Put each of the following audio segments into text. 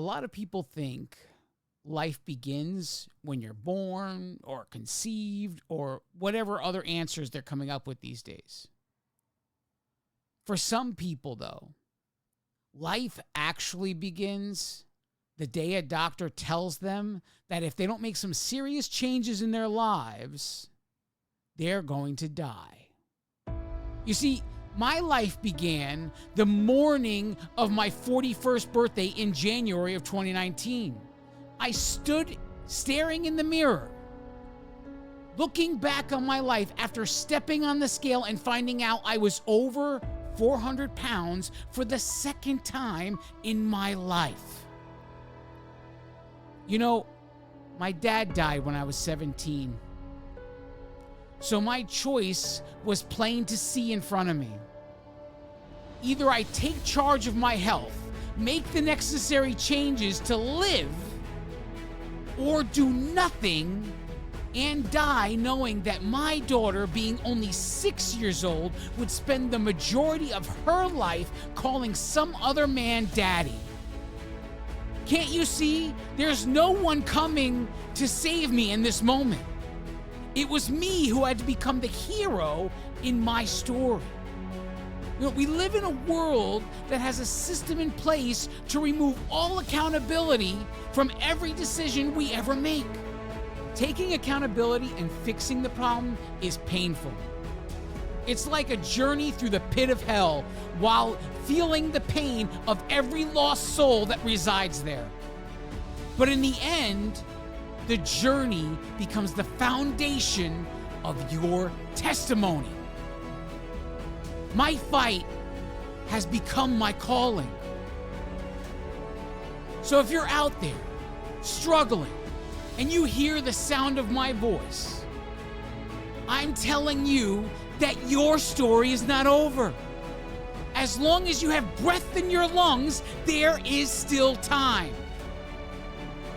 a lot of people think life begins when you're born or conceived or whatever other answers they're coming up with these days. For some people, though, life actually begins the day a doctor tells them that if they don't make some serious changes in their lives, they're going to die. You see, my life began the morning of my 41st birthday in January of 2019. I stood staring in the mirror, looking back on my life after stepping on the scale and finding out I was over 400 pounds for the second time in my life. You know, my dad died when I was 17. So my choice was plain to see in front of me. Either I take charge of my health, make the necessary changes to live, or do nothing and die knowing that my daughter, being only 6 years old, would spend the majority of her life calling some other man daddy. Can't you see? There's no one coming to save me in this moment. It was me who had to become the hero in my story. You know, we live in a world that has a system in place to remove all accountability from every decision we ever make. Taking accountability and fixing the problem is painful. It's like a journey through the pit of hell while feeling the pain of every lost soul that resides there. But in the end, the journey becomes the foundation of your testimony. My fight has become my calling. So if you're out there struggling and you hear the sound of my voice, I'm telling you that your story is not over. As long as you have breath in your lungs, there is still time.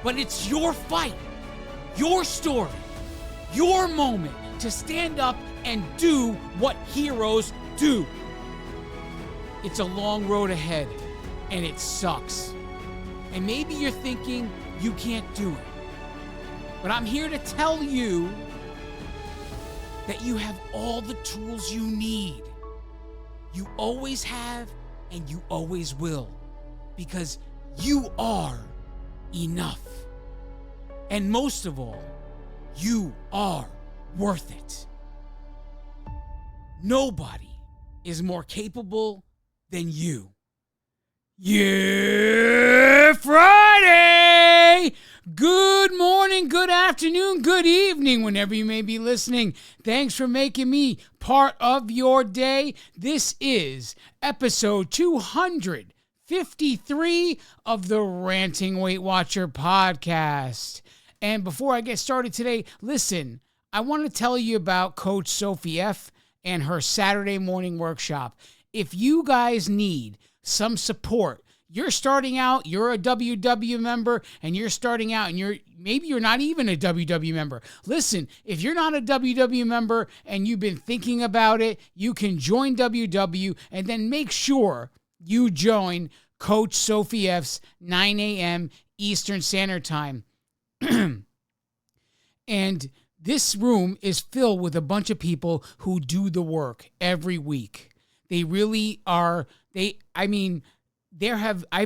But it's your fight, your story, your moment to stand up and do what heroes do. It's a long road ahead, and it sucks. And maybe you're thinking you can't do it. But I'm here to tell you that you have all the tools you need. You always have, and you always will, because you are enough. And most of all, you are worth it. Nobody is more capable than you. Yeah, Friday! Good morning, good afternoon, good evening, whenever you may be listening. Thanks for making me part of your day. This is episode 253 of the Ranting Weight Watcher podcast. And before I get started today, listen, I want to tell you about Coach Sophie F. and her Saturday morning workshop. If you guys need some support, you're starting out, you're a WW member, and you're starting out, and maybe you're not even a WW member. Listen, if you're not a WW member and you've been thinking about it, you can join WW and then make sure you join Coach Sophie F's 9 a.m. Eastern Standard Time. And this room is filled with a bunch of people who do the work every week. They really are, I've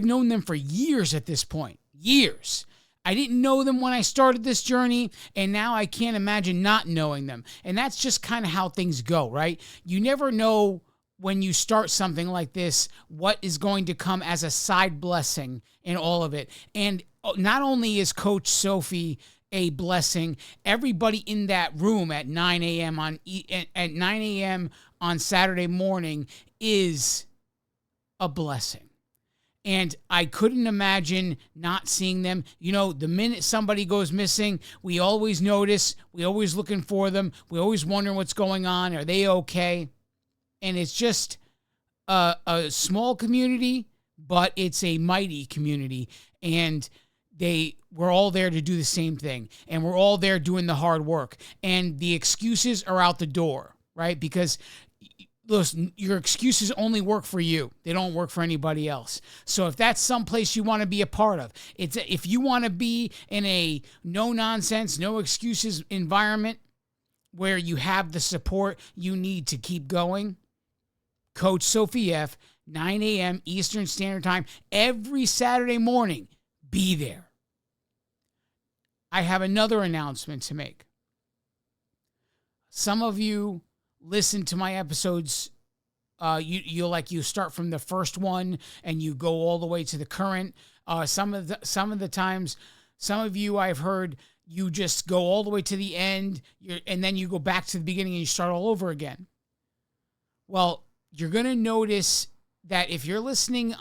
known them for years at this point. Years. I didn't know them when I started this journey, and now I can't imagine not knowing them. And that's just kind of how things go, right? You never know when you start something like this what is going to come as a side blessing in all of it. And not only is Coach Sophie a blessing, everybody in that room at 9 a.m. on Saturday morning is a blessing. And I couldn't imagine not seeing them. You know, the minute somebody goes missing, we always notice, we always looking for them, we always wonder what's going on, are they okay? And it's just a small community, but it's a mighty community. And we're all there to do the same thing. And we're all there doing the hard work. And the excuses are out the door, right? Because listen, your excuses only work for you. They don't work for anybody else. So if that's someplace you want to be a part of, if you want to be in a no nonsense, no excuses environment where you have the support you need to keep going, Coach Sophie F., 9 a.m. Eastern Standard Time, every Saturday morning, be there. I have another announcement to make. Some of you listen to my episodes, you start from the first one and you go all the way to the current. Some of the times, some of you I've heard you just go all the way to the end, and then you go back to the beginning and you start all over again. Well, you're gonna notice that if you're listening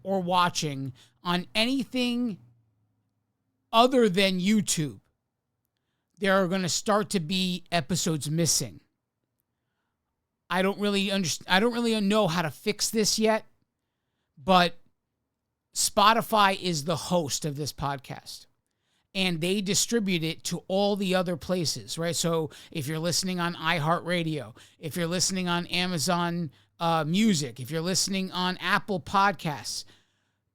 or watching on anything other than YouTube, there are going to start to be episodes missing. I don't really know how to fix this yet, but Spotify is the host of this podcast, and they distribute it to all the other places, right? So if you're listening on iHeartRadio, if you're listening on Amazon Music, if you're listening on Apple Podcasts,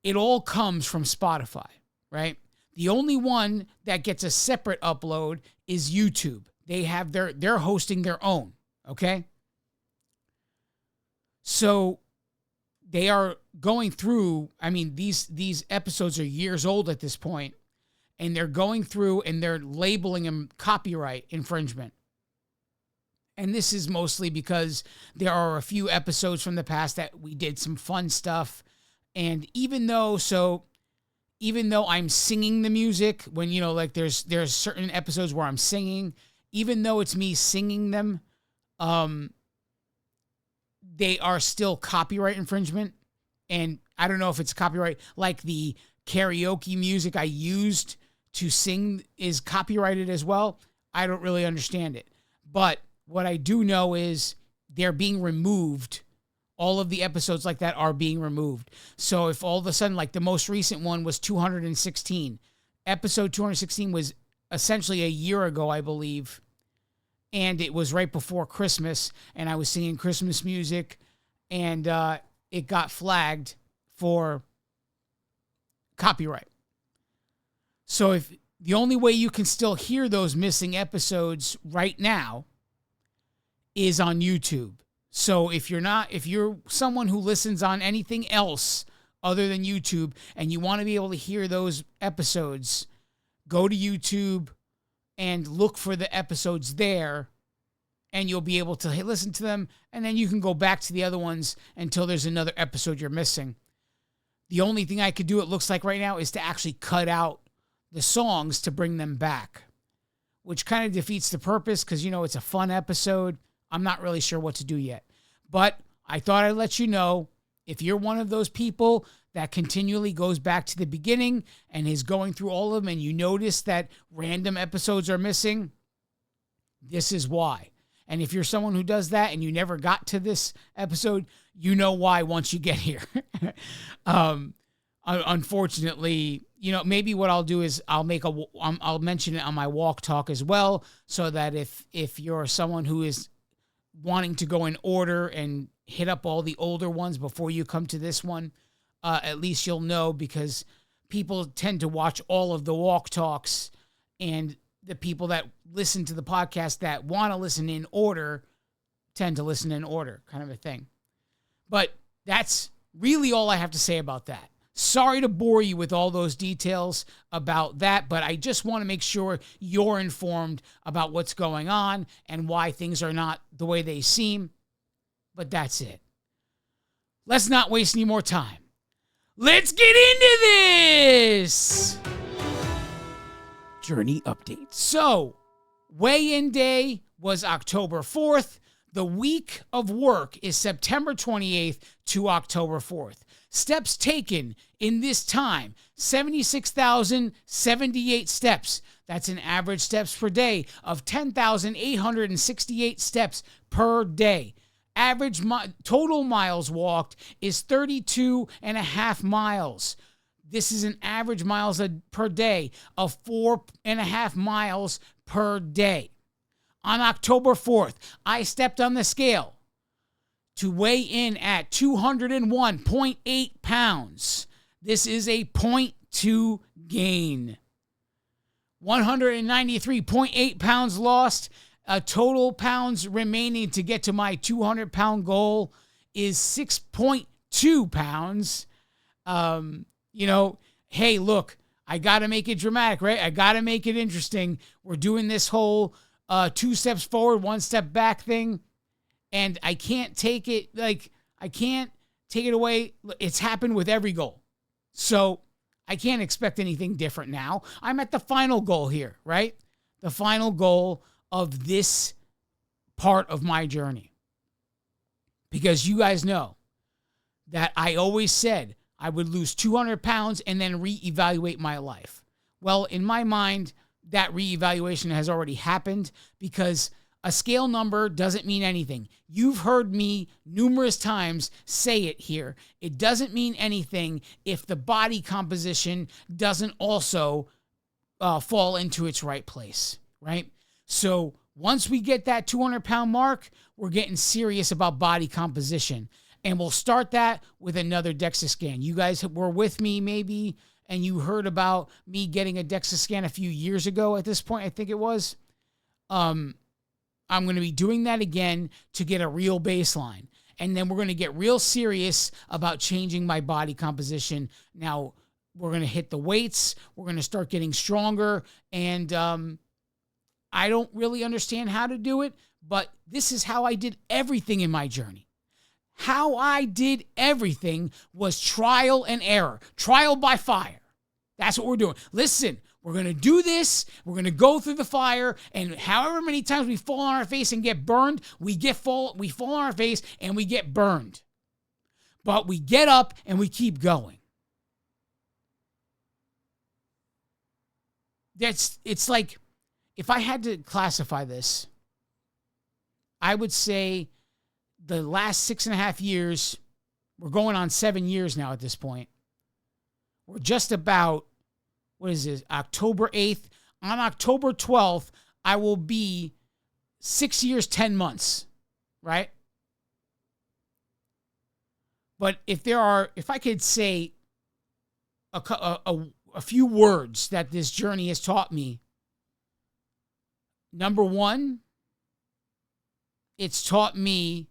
it all comes from Spotify, right? The only one that gets a separate upload is YouTube. They're hosting their own, okay? So they are going through, I mean, these episodes are years old at this point, and they're going through and they're labeling them copyright infringement. And this is mostly because there are a few episodes from the past that we did some fun stuff. And even though I'm singing the music, when, like there's certain episodes where I'm singing, even though it's me singing them, they are still copyright infringement. And I don't know if it's copyright, like the karaoke music I used to sing is copyrighted as well. I don't really understand it. But what I do know is they're being removed. All of the episodes like that are being removed. So if all of a sudden, like the most recent one was 216, episode 216 was essentially a year ago, I believe. And it was right before Christmas, and I was singing Christmas music, and it got flagged for copyright. So if the only way you can still hear those missing episodes right now is on YouTube. So if you're someone who listens on anything else other than YouTube and you want to be able to hear those episodes, go to YouTube and look for the episodes there, and you'll be able to listen to them, and then you can go back to the other ones until there's another episode you're missing. The only thing I could do, it looks like right now, is to actually cut out the songs to bring them back, which kind of defeats the purpose because, it's a fun episode. I'm not really sure what to do yet. But I thought I'd let you know, if you're one of those people that continually goes back to the beginning and is going through all of them and you notice that random episodes are missing, this is why. And if you're someone who does that and you never got to this episode, you know why once you get here. Unfortunately, maybe what I'll do is I'll mention it on my walk talk as well, so that if you're someone who is wanting to go in order and hit up all the older ones before you come to this one, at least you'll know, because people tend to watch all of the walk talks, and the people that listen to the podcast that want to listen in order tend to listen in order, kind of a thing. But that's really all I have to say about that. Sorry to bore you with all those details about that, but I just want to make sure you're informed about what's going on and why things are not the way they seem. But that's it. Let's not waste any more time. Let's get into this! Journey update. So, weigh-in day was October 4th. The week of work is September 28th to October 4th. Steps taken in this time, 76,078 steps. That's an average steps per day of 10,868 steps per day. Average total miles walked is 32 and a half miles. This is an average miles per day of 4.5 miles per day. On October 4th, I stepped on the scale to weigh in at 201.8 pounds. This is a 0.2 gain. 193.8 pounds lost. Total pounds remaining to get to my 200-pound goal is 6.2 pounds. Hey, look, I got to make it dramatic, right? I got to make it interesting. We're doing this whole 2 steps forward, 1 step back thing. And I can't take it, I can't take it away. It's happened with every goal. So I can't expect anything different now. I'm at the final goal here, right? The final goal of this part of my journey. Because you guys know that I always said I would lose 200 pounds and then reevaluate my life. Well, in my mind, that reevaluation has already happened because a scale number doesn't mean anything. You've heard me numerous times say it here. It doesn't mean anything if the body composition doesn't also fall into its right place, right? So once we get that 200-pound mark, we're getting serious about body composition. And we'll start that with another DEXA scan. You guys were with me maybe, and you heard about me getting a DEXA scan a few years ago at this point, I think it was. I'm going to be doing that again to get a real baseline. And then we're going to get real serious about changing my body composition. Now, we're going to hit the weights. We're going to start getting stronger. And I don't really understand how to do it, but this is how I did everything in my journey. How I did everything was trial and error. Trial by fire. That's what we're doing. Listen, we're going to do this. We're going to go through the fire. And however many times we fall on our face and get burned, we fall on our face and we get burned. But we get up and we keep going. It's like, if I had to classify this, I would say the last 6.5 years, we're going on 7 years now at this point. We're just about, what is this, October 8th. On October 12th, I will be 6 years, 10 months, right? But if I could say a few words that this journey has taught me, number one, it's taught me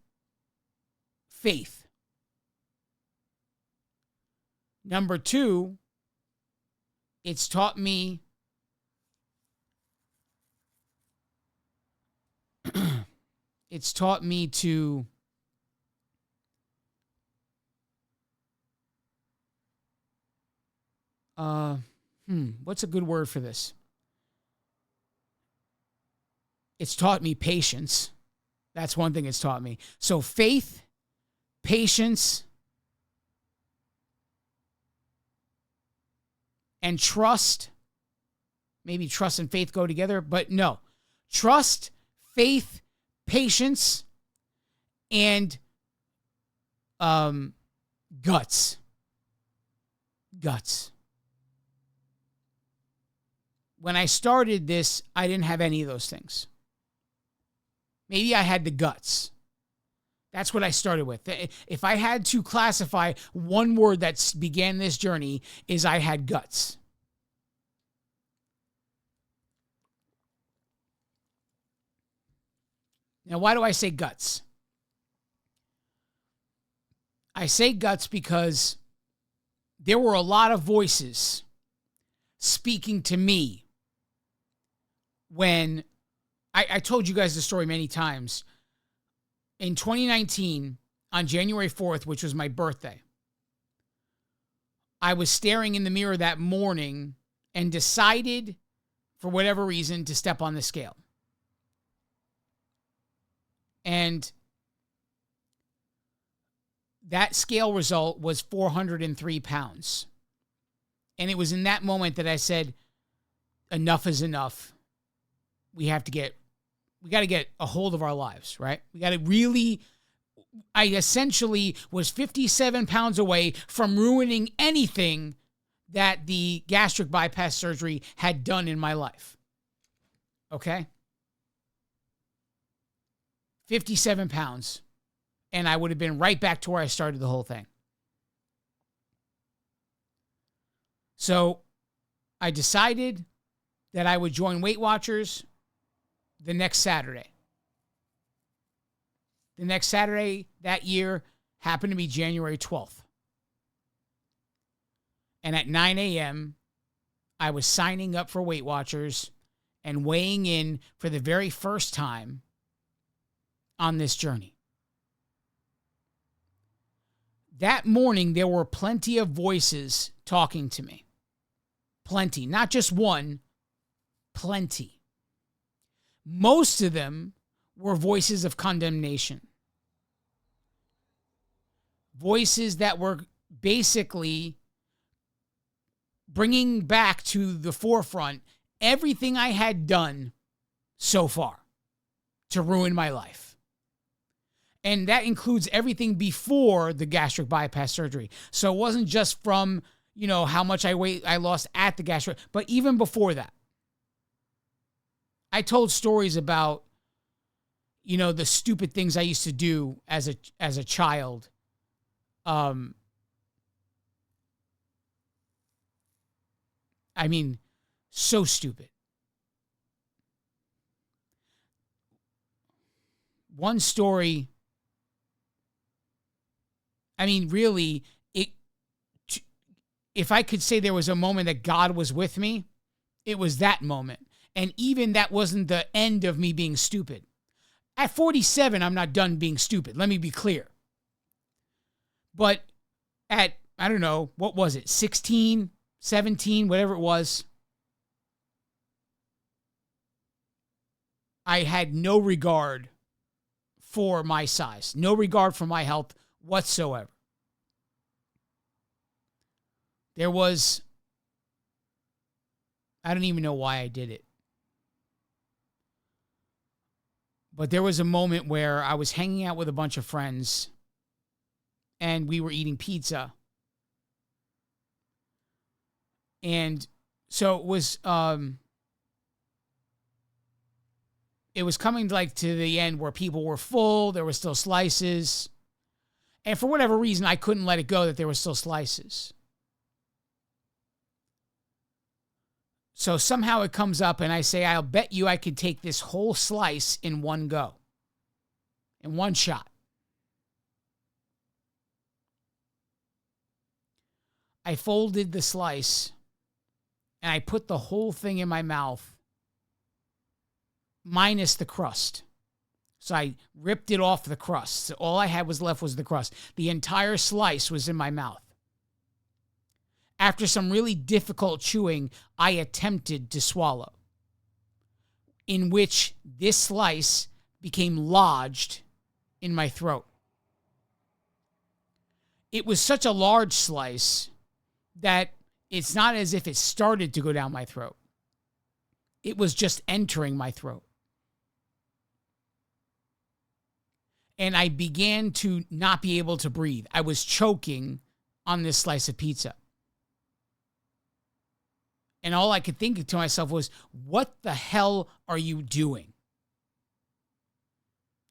faith. Number two, it's taught me to what's a good word for this? It's taught me patience. That's one thing it's taught me. So faith, patience, and trust. Maybe trust and faith go together, but no. Trust, faith, patience, and guts. Guts. When I started this, I didn't have any of those things. Maybe I had the guts. That's what I started with. If I had to classify one word that began this journey, is I had guts. Now, why do I say guts? I say guts because there were a lot of voices speaking to me when I told you guys the story many times. In 2019, on January 4th, which was my birthday, I was staring in the mirror that morning and decided, for whatever reason, to step on the scale. And that scale result was 403 pounds. And it was in that moment that I said, enough is enough. We got to get a hold of our lives, right? We got to really, I essentially was 57 pounds away from ruining anything that the gastric bypass surgery had done in my life. Okay? 57 pounds, and I would have been right back to where I started the whole thing. So I decided that I would join Weight Watchers the next Saturday. The next Saturday that year happened to be January 12th. And at 9 a.m., I was signing up for Weight Watchers and weighing in for the very first time on this journey. That morning, there were plenty of voices talking to me. Plenty. Not just one, plenty. Most of them were voices of condemnation. Voices that were basically bringing back to the forefront everything I had done so far to ruin my life. And that includes everything before the gastric bypass surgery. So it wasn't just from, how much I lost at the gastric, but even before that. I told stories about, the stupid things I used to do as a child. So stupid. One story, really, if I could say there was a moment that God was with me, it was that moment. And even that wasn't the end of me being stupid. At 47, I'm not done being stupid. Let me be clear. But at, I don't know, what was it? 16, 17, whatever it was. I had no regard for my size, no regard for my health whatsoever. There was, I don't even know why I did it. But there was a moment where I was hanging out with a bunch of friends and we were eating pizza. And so it was coming to the end where people were full, there were still slices. And for whatever reason, I couldn't let it go that there were still slices. So somehow it comes up and I say, I'll bet you I could take this whole slice in one go, in one shot. I folded the slice and I put the whole thing in my mouth, minus the crust. So I ripped it off the crust. So all I had left was the crust. The entire slice was in my mouth. After some really difficult chewing, I attempted to swallow, in which this slice became lodged in my throat. It was such a large slice that it's not as if it started to go down my throat. It was just entering my throat. And I began to not be able to breathe. I was choking on this slice of pizza. And all I could think to myself was, what the hell are you doing?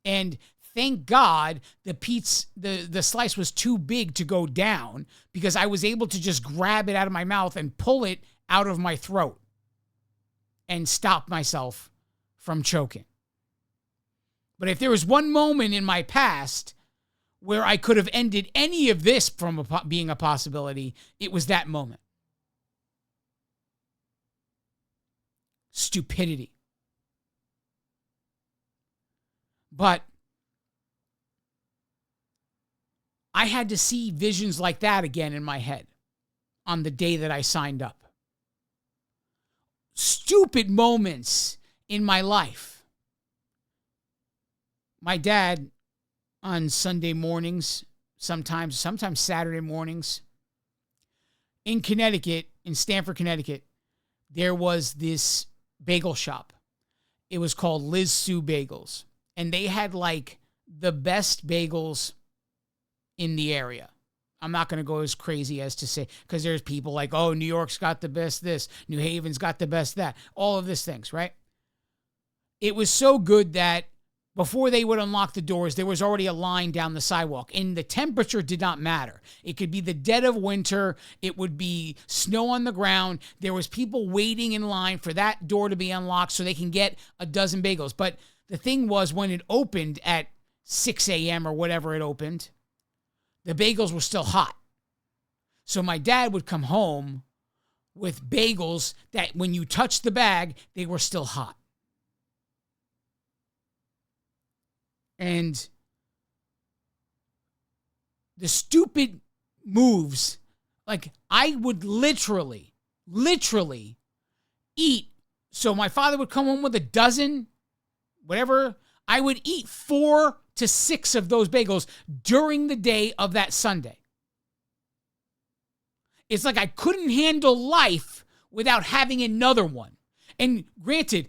And thank God the slice was too big to go down, because I was able to just grab it out of my mouth and pull it out of my throat and stop myself from choking. But if there was one moment in my past where I could have ended any of this from being a possibility, it was that moment. Stupidity. But I had to see visions like that again in my head on the day that I signed up. Stupid moments in my life. My dad, on Sunday mornings, sometimes Saturday mornings, in Connecticut, in Stamford, Connecticut, there was this bagel shop. It was called Liz Sue Bagels. And they had the best bagels in the area. I'm not going to go as crazy as to say, because there's people New York's got the best this, New Haven's got the best that, all of these things, right? It was so good that before they would unlock the doors, there was already a line down the sidewalk, and the temperature did not matter. It could be the dead of winter. It would be snow on the ground. There was people waiting in line for that door to be unlocked so they can get a dozen bagels. But the thing was, when it opened at 6 a.m. or whatever it opened, the bagels were still hot. So my dad would come home with bagels that when you touched the bag, they were still hot. And the stupid moves, like I would literally eat. So my father would come home with a dozen, whatever. I would eat 4 to 6 of those bagels during the day of that Sunday. It's like I couldn't handle life without having another one. And granted,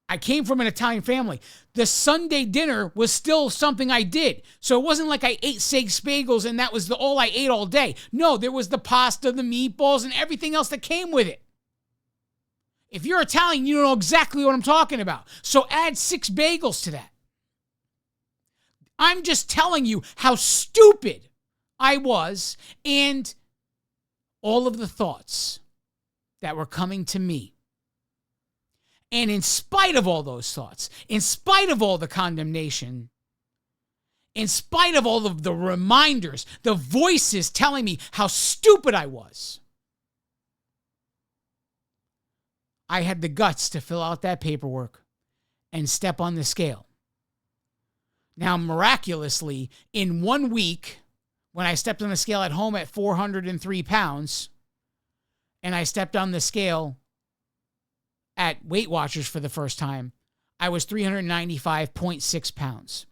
I came from an Italian family. The Sunday dinner was still something I did. So it wasn't like I ate 6 bagels and that was all I ate all day. No, there was the pasta, the meatballs, and everything else that came with it. If you're Italian, you know exactly what I'm talking about. So add 6 bagels to that. I'm just telling you how stupid I was and all of the thoughts that were coming to me. And in spite of all those thoughts, in spite of all the condemnation, in spite of all of the reminders, the voices telling me how stupid I was, I had the guts to fill out that paperwork and step on the scale. Now, miraculously, in 1 week, when I stepped on the scale at home at 403 pounds, and I stepped on the scale at Weight Watchers for the first time, I was 395.6 pounds.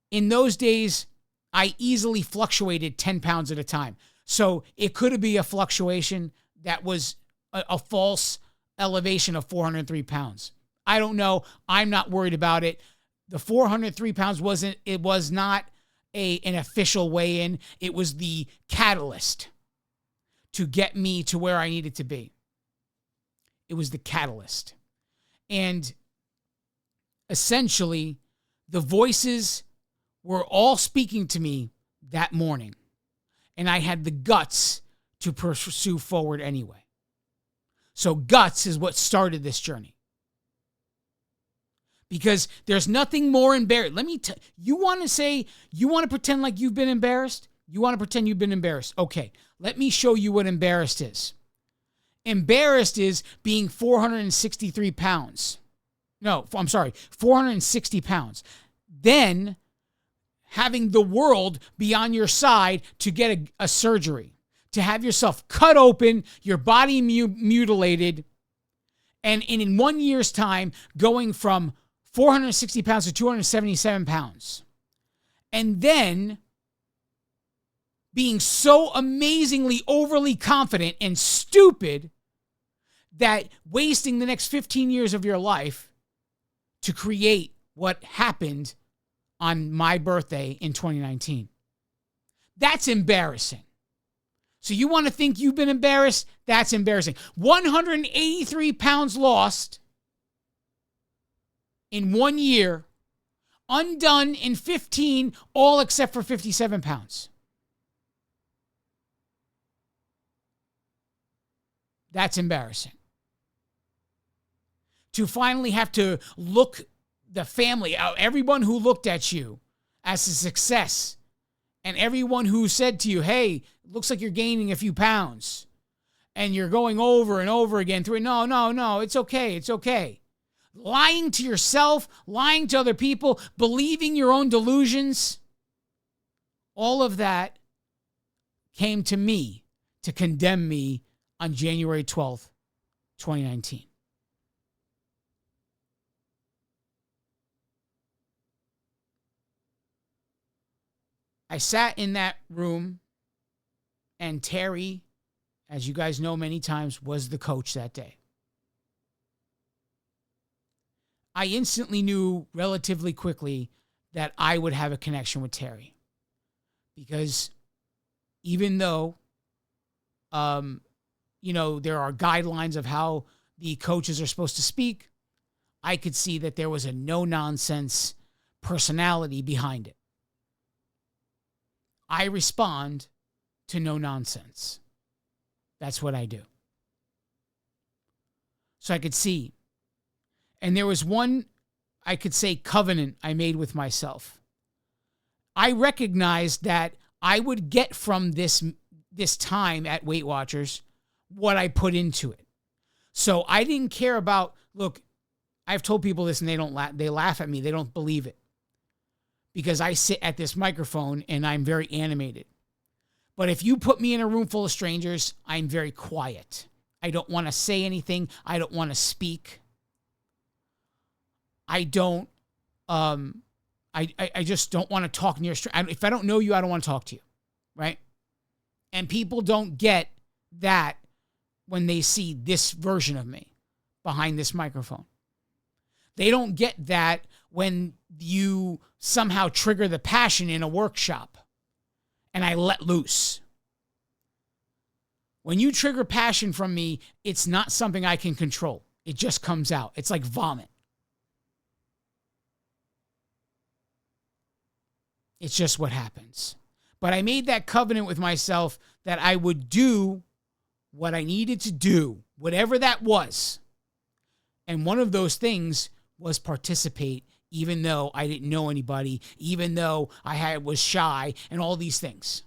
In those days, I easily fluctuated 10 pounds at a time. So it could be a fluctuation that was a false elevation of 403 pounds. I don't know. I'm not worried about it. The 403 pounds was not an official weigh-in. It was the catalyst to get me to where I needed to be. It was the catalyst. And essentially, the voices were all speaking to me that morning. And I had the guts to pursue forward anyway. So guts is what started this journey. Because there's nothing more embarrassing. Let me tell you, want to pretend like you've been embarrassed? You want to pretend you've been embarrassed? Okay, let me show you what embarrassed is. Embarrassed is being 463 pounds. No, I'm sorry, 460 pounds. Then having the world be on your side to get a surgery, to have yourself cut open, your body mutilated, and in 1 year's time going from 460 pounds to 277 pounds. And then being so amazingly overly confident and stupid that wasting the next 15 years of your life to create what happened on my birthday in 2019. That's embarrassing. So you want to think you've been embarrassed? That's embarrassing. 183 pounds lost in 1 year, undone in 15, all except for 57 pounds. That's embarrassing. To finally have to look the family, everyone who looked at you as a success, and everyone who said to you, hey, looks like you're gaining a few pounds, and you're going over and over again through it. No, it's okay. Lying to yourself, lying to other people, believing your own delusions, all of that came to me to condemn me on January 12th, 2019. I sat in that room, and Terry, as you guys know many times, was the coach that day. I instantly knew relatively quickly that I would have a connection with Terry. Because even though, there are guidelines of how the coaches are supposed to speak, I could see that there was a no-nonsense personality behind it. I respond to no nonsense. That's what I do. So I could see. And there was one, I could say, covenant I made with myself. I recognized that I would get from this time at Weight Watchers what I put into it. So I didn't care about, look, I've told people this and they laugh at me. They don't believe it. Because I sit at this microphone and I'm very animated. But if you put me in a room full of strangers, I'm very quiet. I don't want to say anything. I don't want to speak. I don't, I just don't want to talk near strangers. If I don't know you, I don't want to talk to you, right? And people don't get that when they see this version of me behind this microphone. They don't get that when you somehow trigger the passion in a workshop and I let loose. When you trigger passion from me, it's not something I can control. It just comes out. It's like vomit. It's just what happens. But I made that covenant with myself that I would do what I needed to do, whatever that was. And one of those things was participate, even though I didn't know anybody, even though was shy and all these things.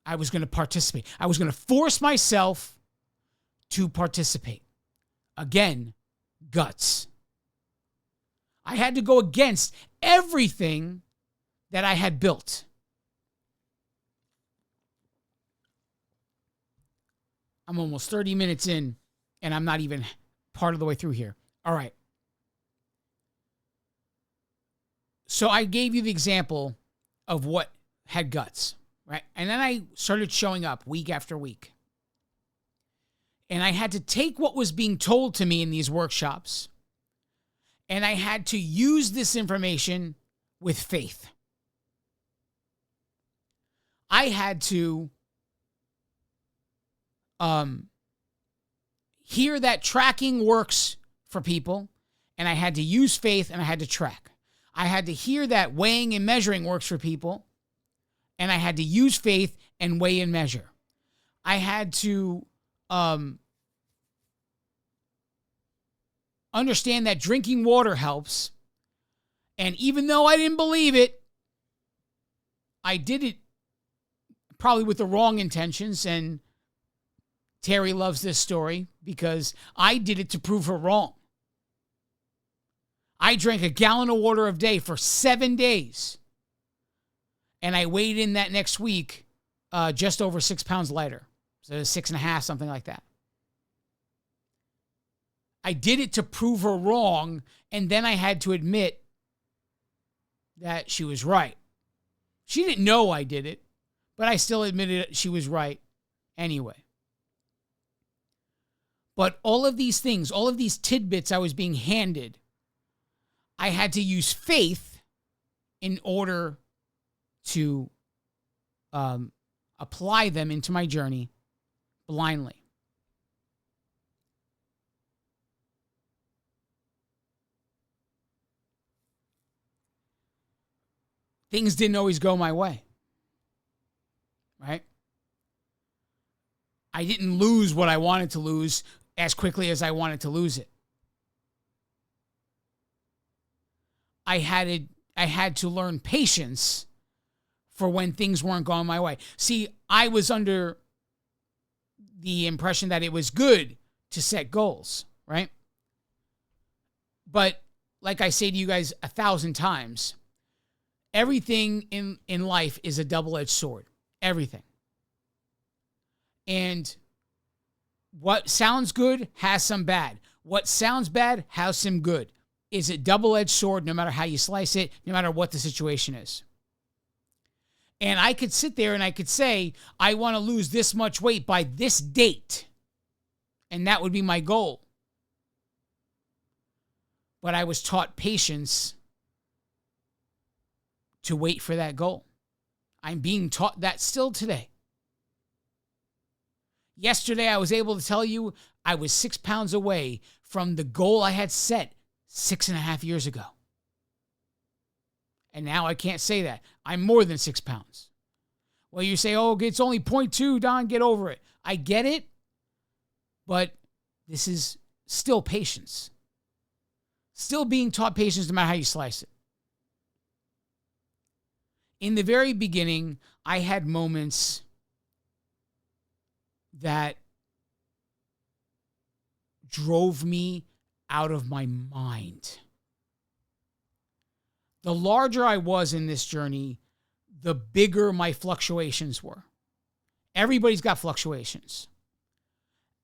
I was going to participate. I was going to force myself to participate. Again, guts. I had to go against everything that I had built. I'm almost 30 minutes in, and I'm not even part of the way through here. All right. So I gave you the example of what had guts, right? And then I started showing up week after week. And I had to take what was being told to me in these workshops, and I had to use this information with faith. I had to hear that tracking works for people, and I had to use faith, and I had to track. I had to hear that weighing and measuring works for people, and I had to use faith and weigh and measure. I had to understand that drinking water helps, and even though I didn't believe it, I did it probably with the wrong intentions, and Terry loves this story because I did it to prove her wrong. I drank a gallon of water a day for 7 days. And I weighed in that next week just over 6 pounds lighter. So 6.5, something like that. I did it to prove her wrong, and then I had to admit that she was right. She didn't know I did it, but I still admitted she was right anyway. But all of these things, all of these tidbits I was being handed, I had to use faith in order to apply them into my journey blindly. Things didn't always go my way, right? I didn't lose what I wanted to lose as quickly as I wanted to lose it. I had to learn patience for when things weren't going my way. See, I was under the impression that it was good to set goals, right? But like I say to you guys 1,000 times, everything in life is a double-edged sword. Everything. And what sounds good has some bad. What sounds bad has some good. Is it double-edged sword no matter how you slice it, no matter what the situation is? And I could sit there and I could say, I want to lose this much weight by this date. And that would be my goal. But I was taught patience to wait for that goal. I'm being taught that still today. Yesterday, I was able to tell you I was 6 pounds away from the goal I had set 6.5 years ago. And now I can't say that. I'm more than 6 pounds. Well, you say, oh, it's only 0.2, Don, get over it. I get it, but this is still patience. Still being taught patience no matter how you slice it. In the very beginning, I had moments that drove me out of my mind. The larger I was in this journey, the bigger my fluctuations were. Everybody's got fluctuations.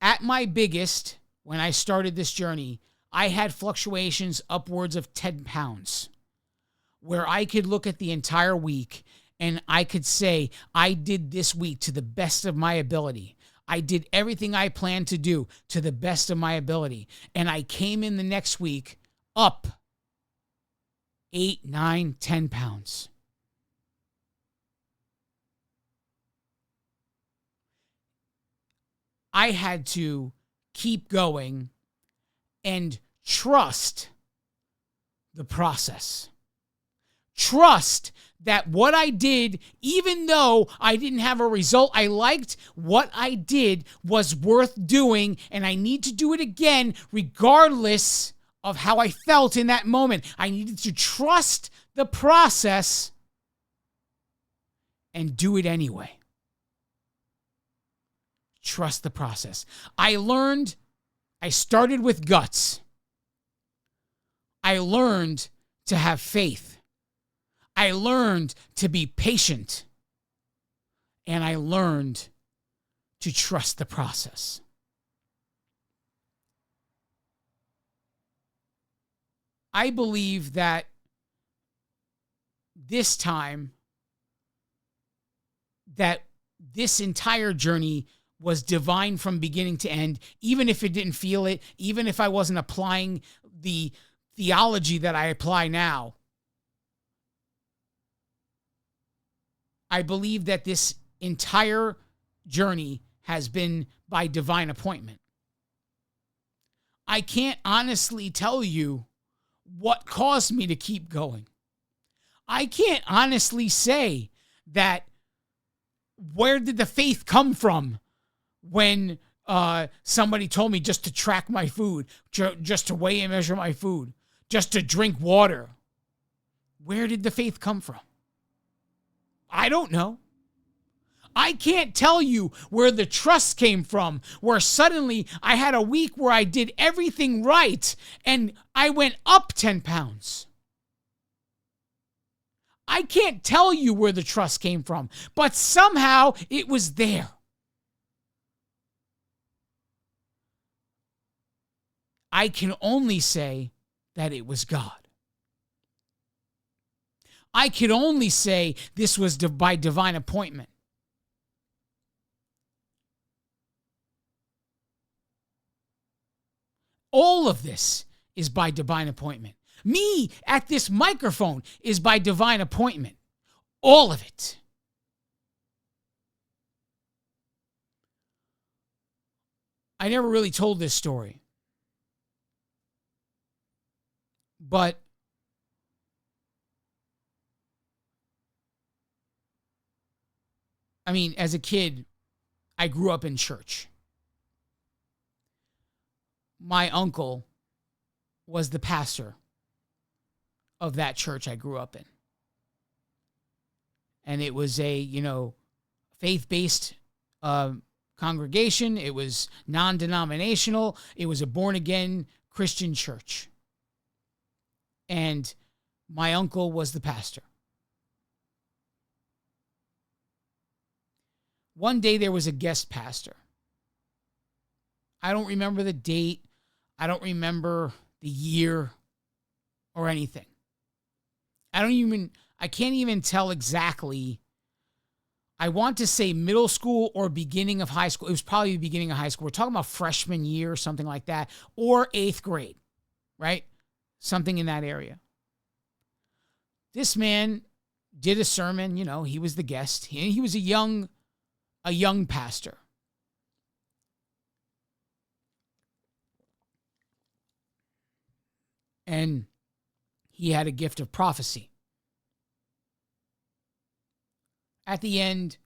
At my biggest, when I started this journey, I had fluctuations upwards of 10 pounds, where I could look at the entire week and I could say, I did this week to the best of my ability. I did everything I planned to do to the best of my ability. And I came in the next week up 8, 9, 10 pounds. I had to keep going and trust the process. Trust that what I did, even though I didn't have a result I liked, what I did was worth doing, and I need to do it again regardless of how I felt in that moment. I needed to trust the process and do it anyway. Trust the process. I started with guts. I learned to have faith. I learned to be patient. And I learned to trust the process. I believe that this time, that this entire journey was divine from beginning to end, even if it didn't feel it, even if I wasn't applying the theology that I apply now. I believe that this entire journey has been by divine appointment. I can't honestly tell you what caused me to keep going. I can't honestly say that where did the faith come from when somebody told me just to track my food, just to weigh and measure my food, just to drink water. Where did the faith come from? I don't know. I can't tell you where the trust came from, where suddenly I had a week where I did everything right and I went up 10 pounds. I can't tell you where the trust came from, but somehow it was there. I can only say that it was God. I can only say this was by divine appointment. All of this is by divine appointment. Me at this microphone is by divine appointment. All of it. I never really told this story. But I mean, as a kid, I grew up in church. My uncle was the pastor of that church I grew up in. And it was a, faith-based congregation. It was non-denominational. It was a born-again Christian church. And my uncle was the pastor. One day there was a guest pastor. I don't remember the date. I don't remember the year or anything. I can't even tell exactly. I want to say middle school or beginning of high school. It was probably the beginning of high school. We're talking about freshman year or something like that, or 8th grade, right? Something in that area. This man did a sermon, he was the guest. He was a young pastor. and he had a gift of prophecy. At the end,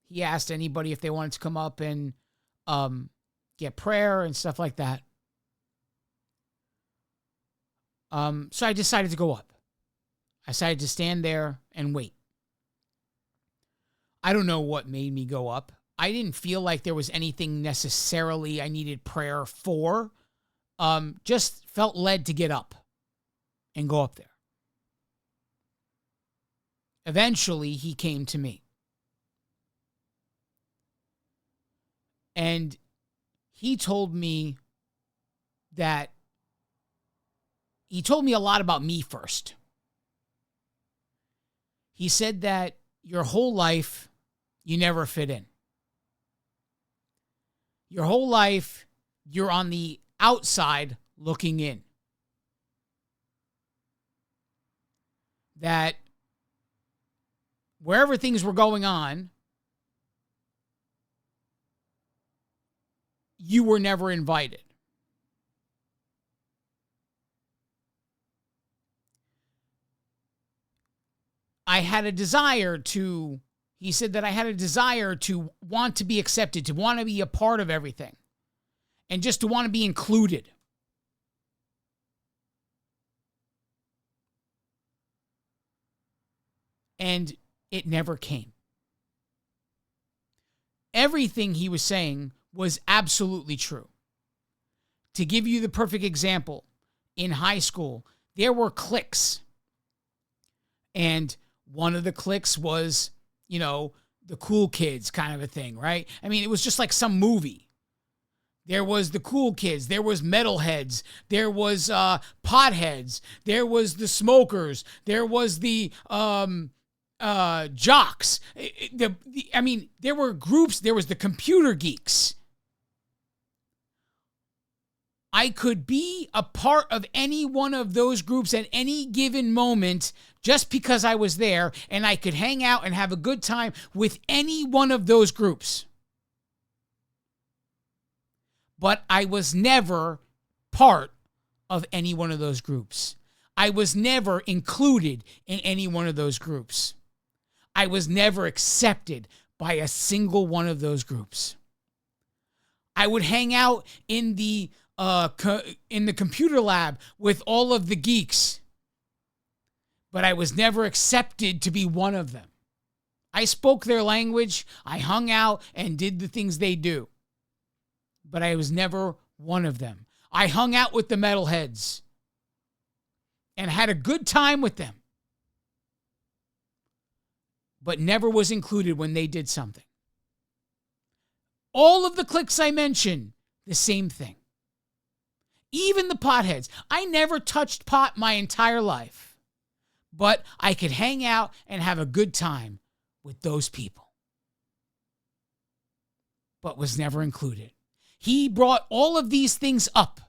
he asked anybody if they wanted to come up and get prayer and stuff like that. So I decided to go up. I decided to stand there and wait. I don't know what made me go up. I didn't feel like there was anything necessarily I needed prayer for. Just felt led to get up and go up there. Eventually, he came to me. And he told me a lot about me first. He said that your whole life, you never fit in. Your whole life, you're on the outside looking in. That wherever things were going on, you were never invited. He said that I had a desire to want to be accepted, to want to be a part of everything, and just to want to be included. And it never came. Everything he was saying was absolutely true. To give you the perfect example, in high school, there were cliques. And one of the cliques was, the cool kids kind of a thing, right? I mean, it was just like some movie. There was the cool kids. There was metalheads. There was potheads. There was the smokers. There was the jocks. There were groups. There was the computer geeks. I could be a part of any one of those groups at any given moment just because I was there, and I could hang out and have a good time with any one of those groups. But I was never part of any one of those groups. I was never included in any one of those groups. I was never accepted by a single one of those groups. I would hang out in the computer lab with all of the geeks, but I was never accepted to be one of them. I spoke their language, I hung out and did the things they do, but I was never one of them. I hung out with the metalheads and had a good time with them, but never was included when they did something. All of the cliques I mentioned, the same thing. Even the potheads. I never touched pot my entire life, but I could hang out and have a good time with those people, but was never included. He brought all of these things up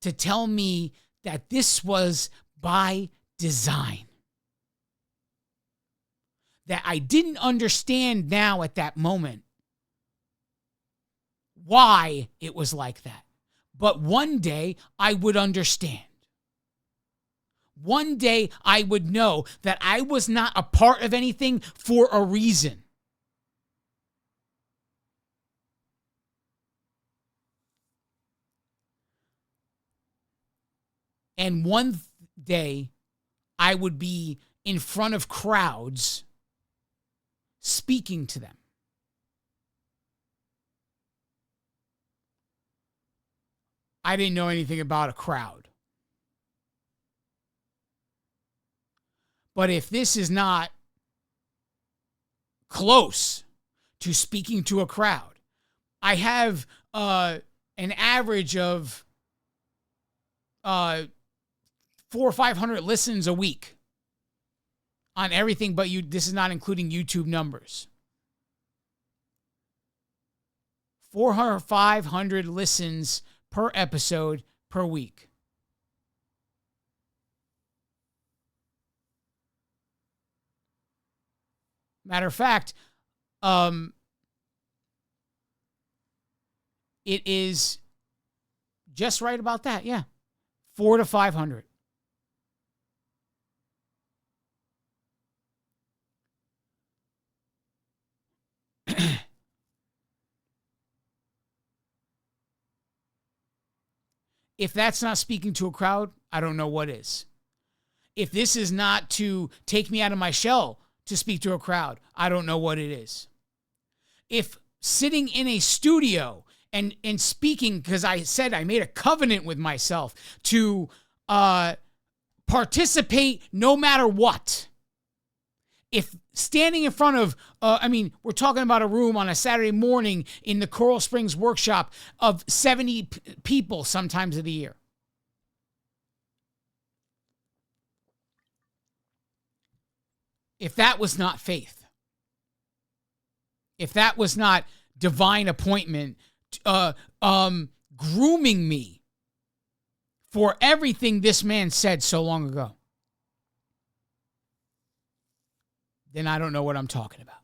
to tell me that this was by design. That I didn't understand now at that moment why it was like that. But one day I would understand. One day I would know that I was not a part of anything for a reason. And one day I would be in front of crowds speaking to them. I didn't know anything about a crowd. But if this is not close to speaking to a crowd, I have an average of 400 or 500 listens a week on everything but you. This is not including YouTube numbers. 400 or 500 listens per episode per week. Matter of fact, it is just right about that. Yeah. 400 to 500. If that's not speaking to a crowd, I don't know what is. If this is not to take me out of my shell to speak to a crowd, I don't know what it is. If sitting in a studio and speaking, because I said I made a covenant with myself to participate no matter what. If standing in front of, we're talking about a room on a Saturday morning in the Coral Springs workshop of 70 people sometimes of the year. If that was not faith, if that was not divine appointment, grooming me for everything this man said so long ago, then I don't know what I'm talking about.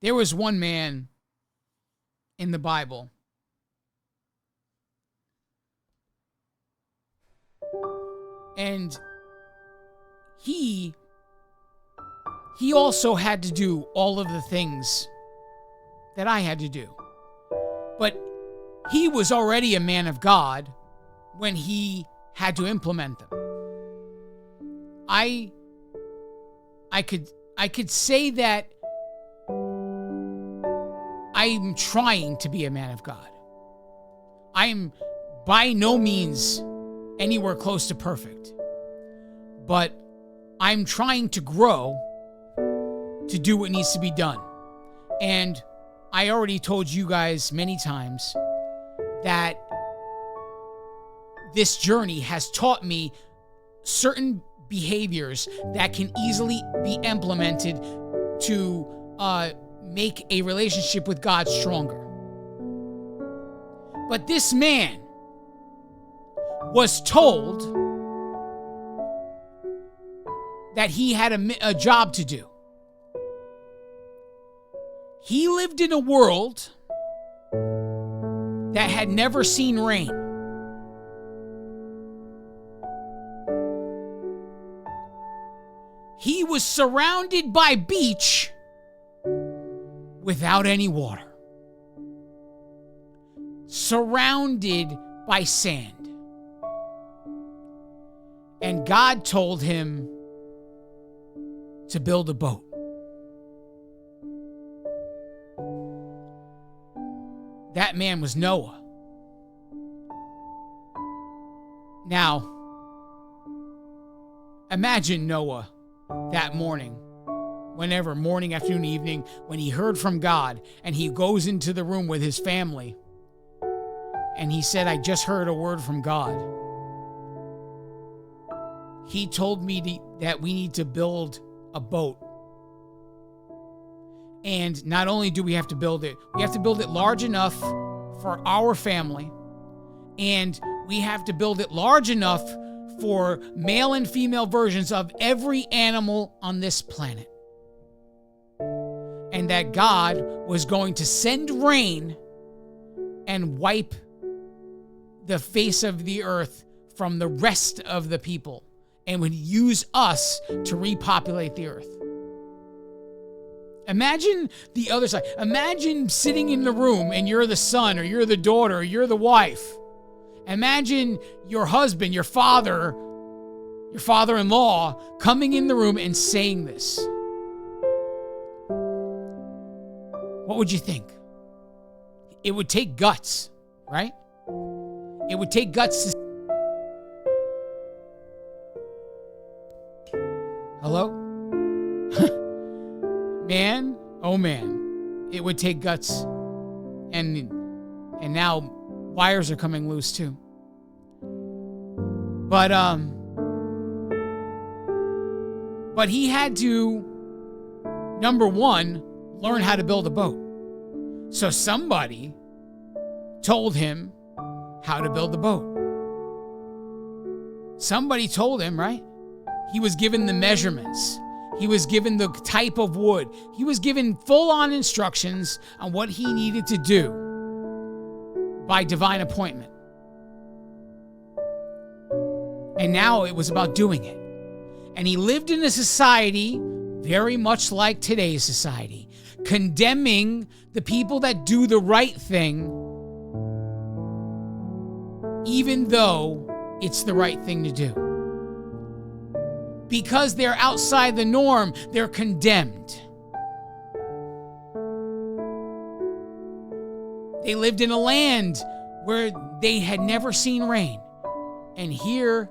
There was one man in the Bible and he also had to do all of the things that I had to do. But he was already a man of God when he had to implement them. I could say that I'm trying to be a man of God. I'm by no means anywhere close to perfect, but I'm trying to grow to do what needs to be done. And I already told you guys many times that this journey has taught me certain behaviors that can easily be implemented to make a relationship with God stronger. But this man was told that he had a job to do. He lived in a world that had never seen rain. He was surrounded by beach without any water. Surrounded by sand. And God told him to build a boat. That man was Noah. Now, imagine Noah that morning, whenever, morning, afternoon, evening, when he heard from God and he goes into the room with his family and he said, I just heard a word from God. He told me that we need to build a boat. And not only do we have to build it, we have to build it large enough for our family. And we have to build it large enough for male and female versions of every animal on this planet. And that God was going to send rain and wipe the face of the earth from the rest of the people and would use us to repopulate the earth. Imagine the other side. Imagine sitting in the room and you're the son or you're the daughter or you're the wife. Imagine your husband, your father, your father-in-law coming in the room and saying this. What would you think? It would take guts, right? It would take guts to... Hello? Man, oh man, it would take guts. And now wires are coming loose too. But he had to, number one, learn how to build a boat. So somebody told him how to build the boat. Somebody told him, right? He was given the measurements. He was given the type of wood. He was given full-on instructions on what he needed to do by divine appointment. And now it was about doing it. And he lived in a society very much like today's society, condemning the people that do the right thing, even though it's the right thing to do. Because they're outside the norm, they're condemned. They lived in a land where they had never seen rain. And here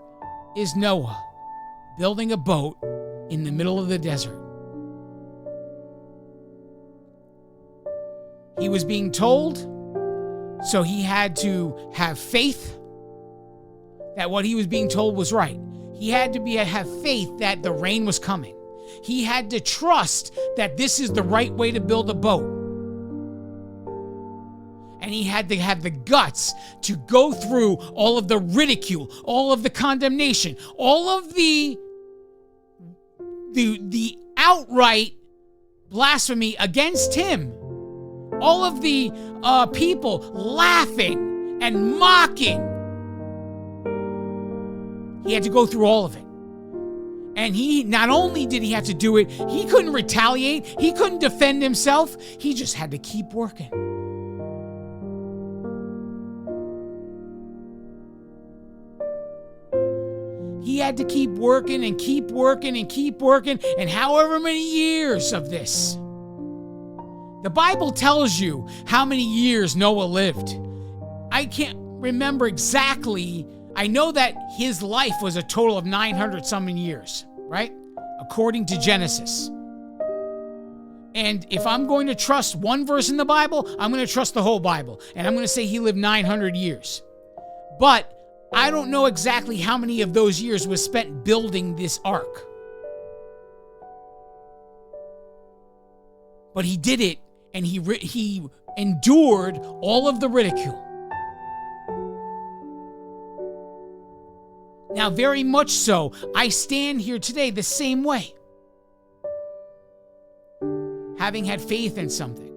is Noah building a boat in the middle of the desert. He was being told, so he had to have faith that what he was being told was right. He had to have faith that the rain was coming. He had to trust that this is the right way to build a boat. And he had to have the guts to go through all of the ridicule, all of the condemnation, all of the outright blasphemy against him. All of the people laughing and mocking. He had to go through all of it. And he, not only did he have to do it, he couldn't retaliate. He couldn't defend himself. He just had to keep working. He had to keep working and keep working and keep working. And however many years of this. The Bible tells you how many years Noah lived. I can't remember exactly. I know that his life was a total of 900-something years, right? According to Genesis. And if I'm going to trust one verse in the Bible, I'm going to trust the whole Bible. And I'm going to say he lived 900 years. But I don't know exactly how many of those years was spent building this ark. But he did it, and he endured all of the ridicule. Now, very much so, I stand here today the same way. Having had faith in something,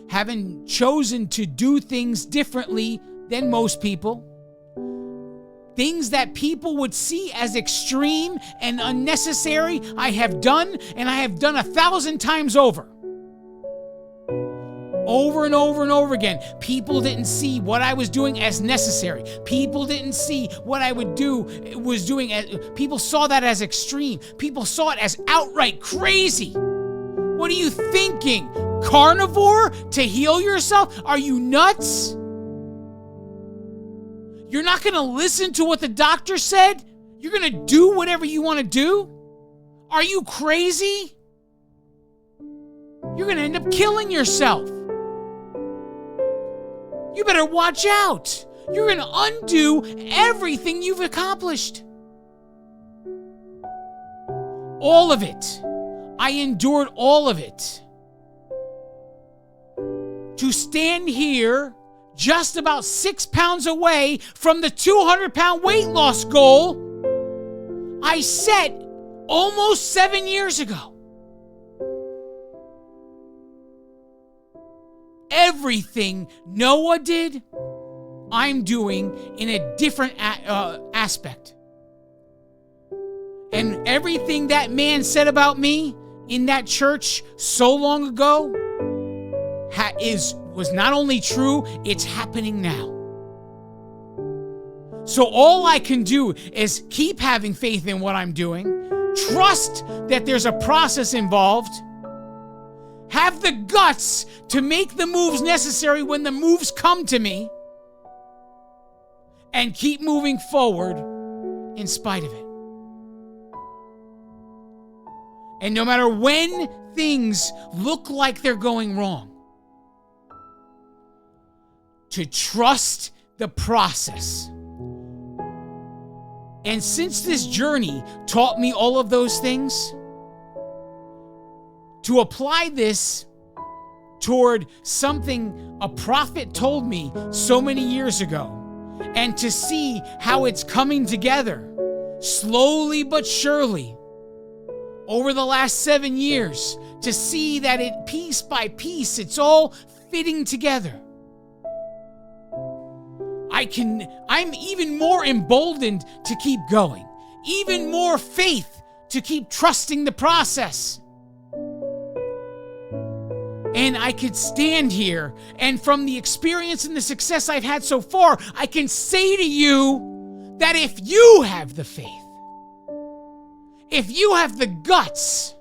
having chosen to do things differently than most people, things that people would see as extreme and unnecessary, I have done, and I have done 1,000 times over. Over and over and over again. People didn't see what I was doing as necessary. People didn't see what I was doing. People saw that as extreme. People saw it as outright crazy. What are you thinking? Carnivore to heal yourself? Are you nuts? You're not going to listen to what the doctor said? You're going to do whatever you want to do? Are you crazy? You're going to end up killing yourself. You better watch out. You're going to undo everything you've accomplished. All of it. I endured all of it. To stand here just about 6 pounds away from the 200-pound weight loss goal I set almost 7 years ago. Everything Noah did, I'm doing in a different aspect. And everything that man said about me in that church so long ago was not only true, it's happening now. So all I can do is keep having faith in what I'm doing, trust that there's a process involved, have the guts to make the moves necessary when the moves come to me, and keep moving forward in spite of it. And no matter when things look like they're going wrong, to trust the process. And since this journey taught me all of those things, to apply this toward something a prophet told me so many years ago, and to see how it's coming together, slowly but surely, over the last 7 years, to see that it piece by piece, it's all fitting together. I'm even more emboldened to keep going, even more faith to keep trusting the process. And I could stand here, and from the experience and the success I've had so far, I can say to you that if you have the faith, if you have the guts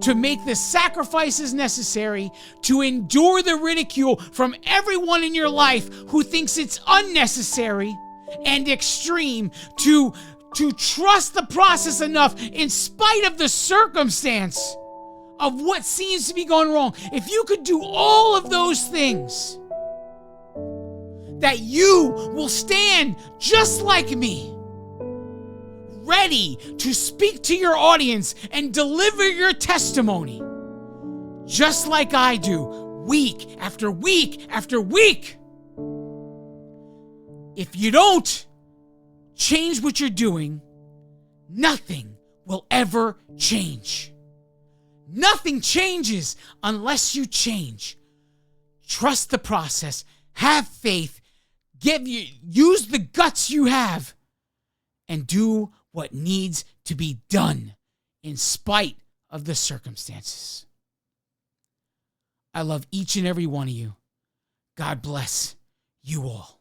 to make the sacrifices necessary to endure the ridicule from everyone in your life who thinks it's unnecessary and extreme, to trust the process enough in spite of the circumstance of what seems to be going wrong, if you could do all of those things, that you will stand just like me, ready to speak to your audience and deliver your testimony, just like I do, week after week after week. If you don't change what you're doing, nothing will ever change. Nothing changes unless you change. Trust the process. Have faith. Use the guts you have and do what needs to be done in spite of the circumstances. I love each and every one of you. God bless you all.